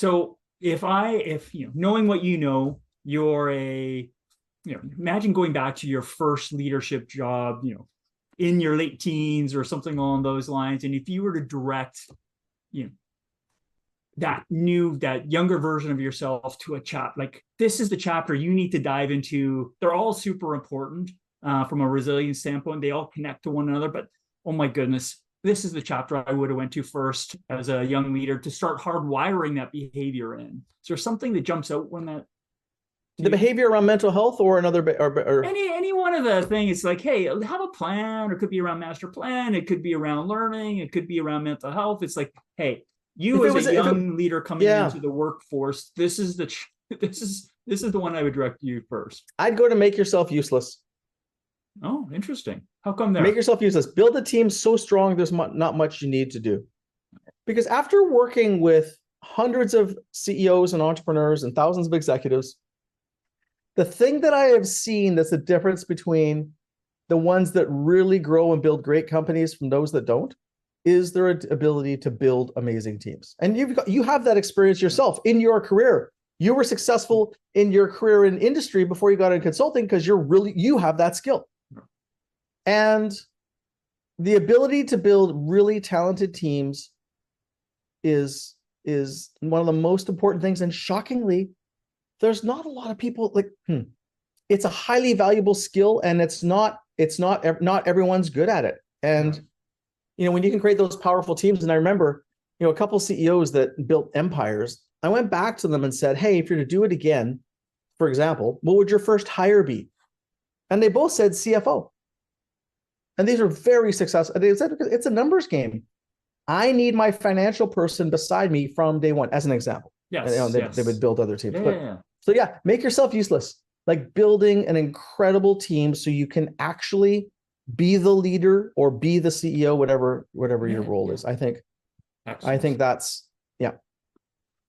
So if knowing what you're imagine going back to your first leadership job, in your late teens or something along those lines. And if you were to direct, you know, that younger version of yourself to a chapter, like this is the chapter you need to dive into. They're all super important from a resilience standpoint. They all connect to one another, but oh my goodness, this is the chapter I would have went to first as a young leader to start hardwiring that behavior in. Is there something that jumps out when that the behavior around mental health or another or any one of the things? It's like, hey, have a plan, or it could be around master plan, it could be around learning, it could be around mental health. It's like, hey, you as a young leader coming into the workforce, this is the one I would direct you first. I'd go to make yourself useless. Oh, interesting. How come there? Make yourself useless. Build a team so strong there's not much you need to do. Because after working with hundreds of CEOs and entrepreneurs and thousands of executives, the thing that I have seen that's the difference between the ones that really grow and build great companies from those that don't is their ability to build amazing teams. And you have that experience yourself in your career. You were successful in your career in industry before you got into consulting because you have that skill. And the ability to build really talented teams is one of the most important things. And shockingly, there's not a lot of people like, it's a highly valuable skill, and it's not everyone's good at it. And, when you can create those powerful teams, and I remember, a couple of CEOs that built empires, I went back to them and said, hey, if you're to do it again, for example, what would your first hire be? And they both said CFO. And these are very successful. They said, it's a numbers game. I need my financial person beside me from day one, as an example. Yes, they would build other teams. So make yourself useless. Like building an incredible team so you can actually be the leader or be the CEO, whatever your role is. I think that's